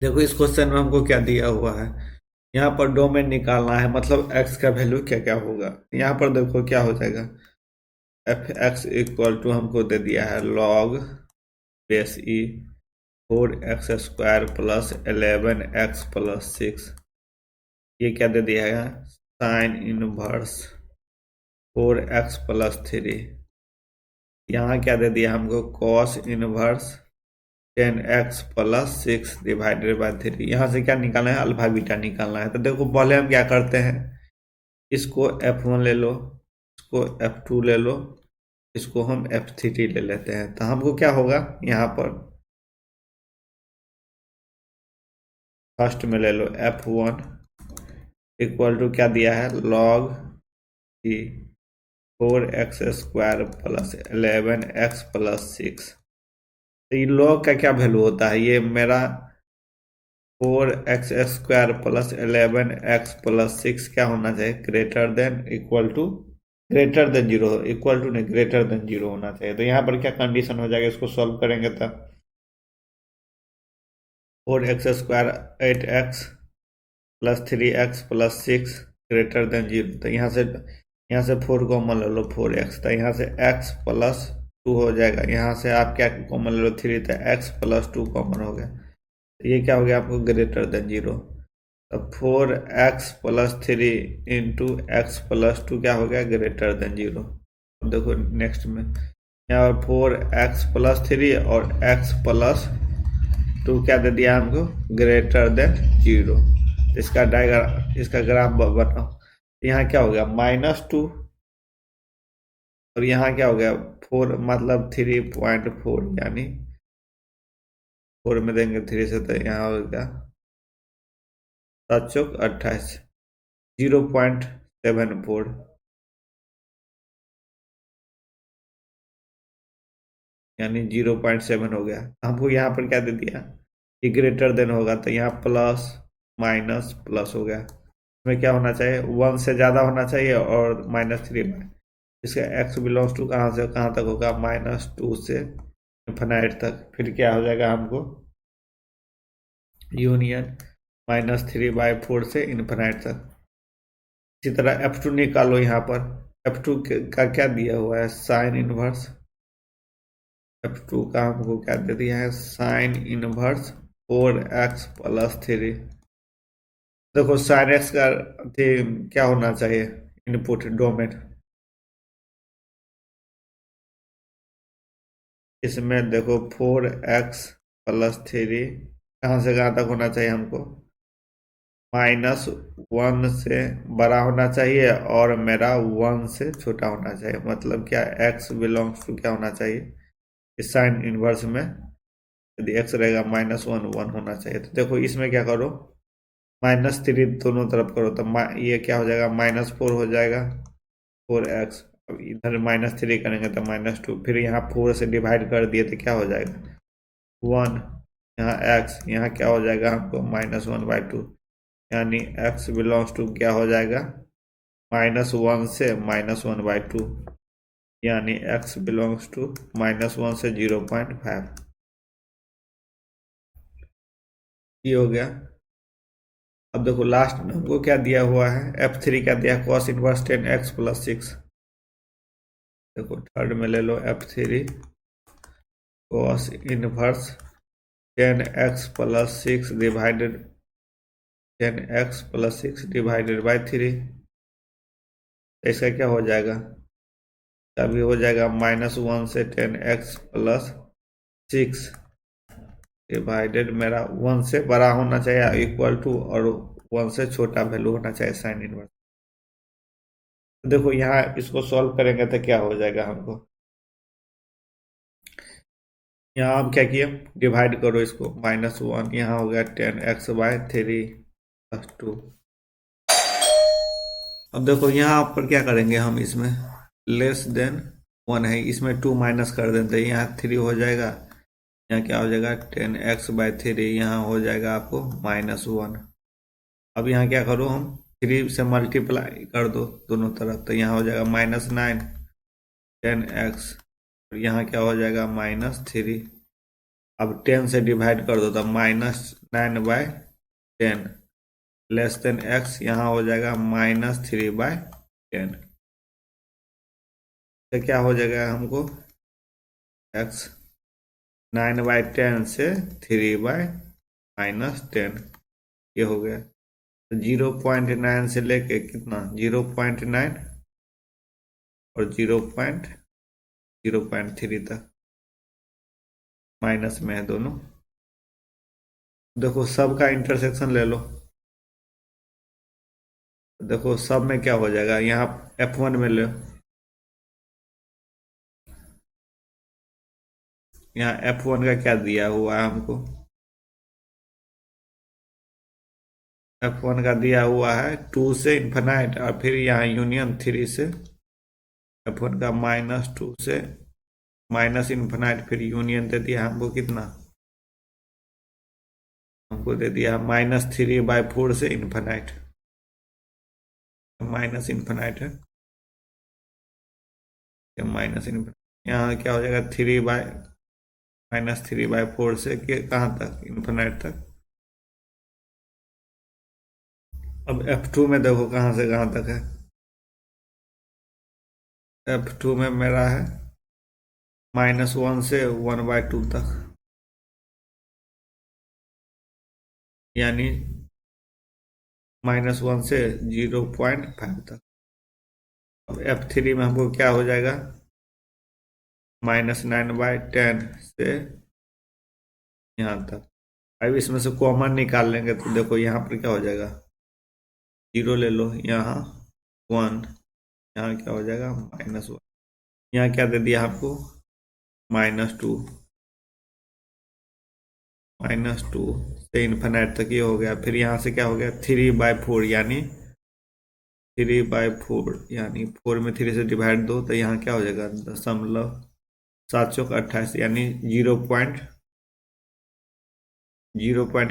देखो इस क्वेश्चन में हमको क्या दिया हुआ है, यहाँ पर डोमेन निकालना है, मतलब एक्स का वैल्यू क्या क्या होगा। यहाँ पर देखो क्या हो जाएगा, एफ एक्स इक्वल टू हमको दे दिया है लॉग बेस ई 4x² प्लस 11x+6। ये क्या दे दिया है, साइन इनवर्स 4x+3। यहाँ क्या दे दिया हमको, cos inverse 10x+6 divided by 3। यहाँ से क्या निकालना है, अल्फा बीटा निकालना है। तो देखो पहले हम क्या करते हैं, इसको f1 ले लो, इसको f2 ले लो, इसको हम f3 ले लेते हैं। तो हमको क्या होगा, यहाँ पर फर्स्ट में ले लो f1 इक्वल टू क्या दिया है, लॉग ई 4x² प्लस 11x+6। तो ये लॉग का क्या वैल्यू होता है, ये मेरा 4x² प्लस 11x+6 क्या होना चाहिए, greater than equal to, greater than zero, equal to नहीं, ग्रेटर देन जीरो होना चाहिए। तो यहाँ पर क्या कंडीशन हो जाएगा, इसको सॉल्व करेंगे तब 4x² 8x plus 3x+6 greater than zero. तो यहाँ से 4 कॉमन ले लो, 4x। तो यहाँ से x+2 हो जाएगा, यहाँ से आप क्या कॉमन ले लो, 3, तो x+2 कॉमन हो गया। तो ये क्या हो गया आपको, ग्रेटर देन जीरो। अब 4x+3 इंटू x+2 क्या हो गया, ग्रेटर देन जीरो। अब देखो नेक्स्ट में यहाँ 4x+3 और x+2 क्या दे दिया हमको, ग्रेटर देन जीरो। इसका डायग्राम, इसका ग्राफ बनाओ। यहाँ क्या हो गया, -2, और यहाँ क्या हो गया 4, मतलब 3.4, यानी 4 में देंगे 3 से, तो यहाँ हो गया 7 चौक 28, 0.74, यानी 0.7 हो गया। हमको यहाँ पर क्या दे दिया, ये ग्रेटर देन होगा, तो यहाँ प्लस माइनस प्लस हो गया। इसमें क्या होना चाहिए, 1 से ज़्यादा होना चाहिए और -3 में। इसका x बिलोंग्स टू कहाँ से कहाँ तक होगा, -2 से इन्फिनाइट तक। फिर क्या हो जाएगा हमको, यूनियन -3/4 से इन्फिनाइट तक। इसी तरह f2 निकालो। यहाँ पर f2 का क्या दिया हुआ है, साइन इनवर्स। f2 का हमको क्या दे दिया है, साइन इनवर्स 4x+3। देखो साइन एक्स का क्या होना चाहिए, इनपुट डोमेन। इसमें देखो 4x+3 कहाँ से कहाँ तक होना चाहिए हमको, -1 से बड़ा होना चाहिए और मेरा 1 से छोटा होना चाहिए। मतलब क्या, x बिलोंग्स टू क्या होना चाहिए, इस साइन इनवर्स में यदि x रहेगा -1 1 होना चाहिए। तो देखो इसमें क्या करो, -3 दोनों तरफ करो, तो ये क्या हो जाएगा, -4 हो जाएगा 4x। अब इधर -3 करेंगे तो -2, फिर यहाँ 4 से डिवाइड कर दिए तो क्या हो जाएगा 1, यहाँ x, यहाँ क्या हो जाएगा हमको -1/2, यानी x बिलोंग्स टू क्या हो जाएगा, -1 से -1/2, यानी x बिलोंग्स टू -1 से 0.5। ये हो गया। अब देखो लास्ट में हमको क्या दिया हुआ है, f3 क्या दिया, cos इनवर्स 10x+6। देखो थर्ड में ले लो f3 cos inverse 10x+6 divided 10x+6 divided by 3। इसका क्या हो जाएगा, तभी हो जाएगा -1 से 10x+6 डिवाइडेड, मेरा 1 से बड़ा होना चाहिए इक्वल टू, और 1 से छोटा वैल्यू होना चाहिए साइन इनवर्स। देखो यहाँ इसको सॉल्व करेंगे तो क्या हो जाएगा हमको, यहाँ हम क्या किए, डिवाइड करो इसको, -1, यहाँ हो गया 10x/3 + 2। अब देखो यहाँ पर क्या करेंगे हम, इसमें लेस देन 1 है, इसमें 2 माइनस कर देते हैं, यहाँ 3 हो जाएगा, यहाँ क्या हो जाएगा 10x/3, यहाँ हो जाएगा आपको -1। अब यहाँ क्या करो, हम 3 से मल्टीप्लाई कर दो दोनों तरफ, तो यहाँ हो जाएगा -9 10x, और यहाँ क्या हो जाएगा -3। अब 10 से डिवाइड कर दो तो -9/10 लेस देन x, यहाँ हो जाएगा -3/10। तो क्या हो जाएगा हमको, x 9/10 से 3/-10, ये हो गया। तो 0.9 से लेके कितना 0.9 और 0.3 तक माइनस में है दोनों। देखो सब का इंटरसेक्शन ले लो, देखो सब में क्या हो जाएगा, यहाँ F1 में लो, यहाँ F1 का क्या दिया हुआ है हमको, F1 का दिया हुआ है 2 से इन्फिनाइट, और फिर यहाँ यूनियन 3 से F1 का -2 से माइनस इन्फिनाइट, फिर यूनियन दे दिया हमको कितना, हमको दे दिया -3/4 से इन्फिनाइट, माइनस इन्फिनाइट है, माइनस इन्फिनाइट, यहाँ क्या हो जाएगा -3/4 से कहाँ तक, इन्फिनाइट तक। अब F2 में देखो कहाँ से कहाँ तक है, F2 में मेरा है -1 से 1/2 तक, यानी -1 से 0.5 तक। अब F3 में हमको क्या हो जाएगा, -9/10 से यहाँ तक। अब इसमें से कॉमन निकाल लेंगे तो देखो यहाँ पर क्या हो जाएगा, 0 ले लो, यहाँ 1, यहाँ क्या हो जाएगा -1, यहाँ क्या दे दिया आपको -2, -2 से इन्फिनाइट तक ये हो गया। फिर यहाँ से क्या हो गया 3/4, यानी 3/4, यानी 4 में 3 से डिवाइड दो तो यहाँ क्या हो जाएगा 0.7 यानी 0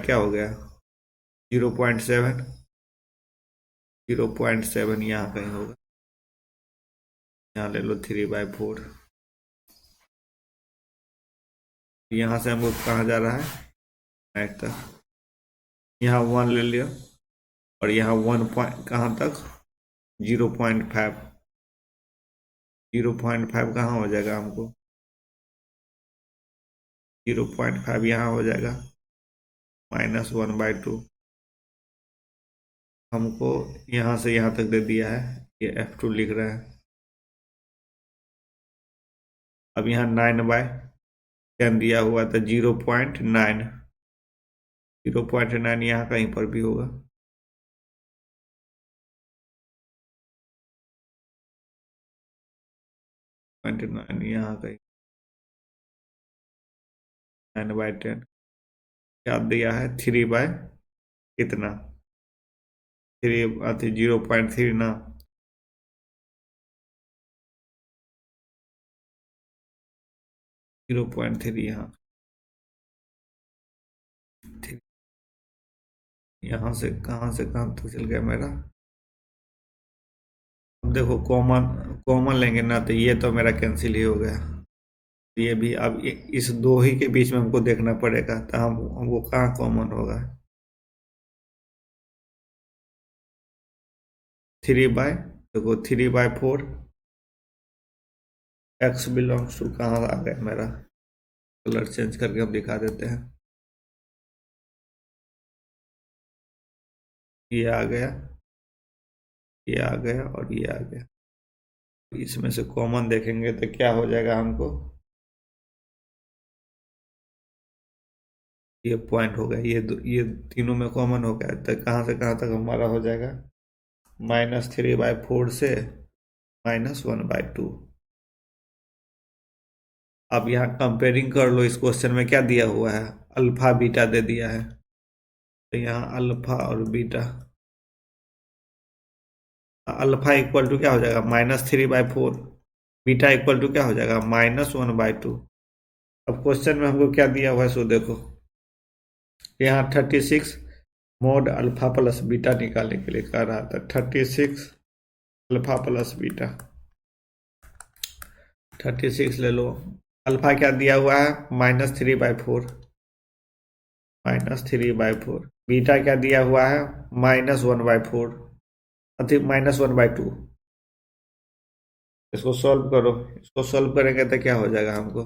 क्या हो गया 0.7, 0.7 यहाँ कहीं होगा, यहाँ ले लो 3/4। यहाँ से हमको कहाँ जा रहा है, नाइट तक, यहाँ 1 ले लिया, और यहाँ 1 पॉइंट कहाँ तक 0.5, 0.5 कहाँ हो जाएगा हमको, 0.5 यहाँ हो जाएगा -1/2, हमको यहाँ से यहाँ तक दे दिया है, ये F2 लिख रहा है। अब यहाँ 9/10 दिया हुआ था 0.9, 0.9 यहाँ कहीं पर भी होगा, यहाँ कहीं 9/10 क्या दिया है 3 बाय कितना 3 0.3 ना, 0.3 यहाँ से कहाँ तक चल गया मेरा। अब देखो कॉमन कॉमन लेंगे ना तो ये तो मेरा कैंसिल ही हो गया, ये भी। अब इस दो ही के बीच में हमको देखना पड़ेगा, तो हमको कहाँ कॉमन होगा 3/, देखो 3/4, x बिलोंग्स टू कहाँ आ गया मेरा, कलर चेंज करके हम दिखा देते हैं, ये आ गया, ये आ गया और ये आ गया। इसमें से कॉमन देखेंगे तो क्या हो जाएगा हमको, ये पॉइंट हो गया, ये तीनों में कॉमन हो गया, तो कहाँ से कहाँ तक हमारा हो जाएगा -3/4 से -1/2। अब यहाँ कंपेयरिंग कर लो, इस क्वेश्चन में क्या दिया हुआ है, अल्फा बीटा दे दिया है, तो यहाँ अल्फा और बीटा, अल्फा इक्वल टू क्या हो जाएगा -3/4, बीटा इक्वल टू क्या हो जाएगा -1/2। अब क्वेश्चन में हमको क्या दिया हुआ है सो देखो, यहाँ 36 मोड अल्फा प्लस बीटा निकालने के लिए कह रहा था, 36 अल्फा प्लस बीटा, 36 ले लो, अल्फा क्या दिया हुआ है, -3/4, -3/4। बीटा क्या दिया हुआ है, -1/4, अति -1/2। इसको सॉल्व करो, इसको सॉल्व करेंगे तो क्या हो जाएगा हमको,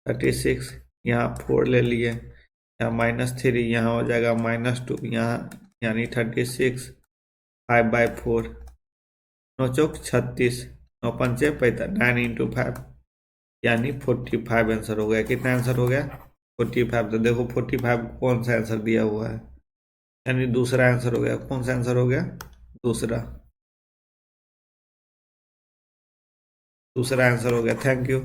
36, यहाँ 4 ले लिए, यहाँ -3, यहाँ हो जाएगा -2, यहाँ यानी 36, 5/4, 9 चौक 36, 9 पंचे 45, 9 × 5 यानी 45 आंसर हो गया। कितना आंसर हो गया, 45। तो देखो 45 कौन सा आंसर दिया हुआ है, यानी दूसरा आंसर हो गया। कौन सा आंसर हो गया, दूसरा, दूसरा आंसर हो गया। Thank you.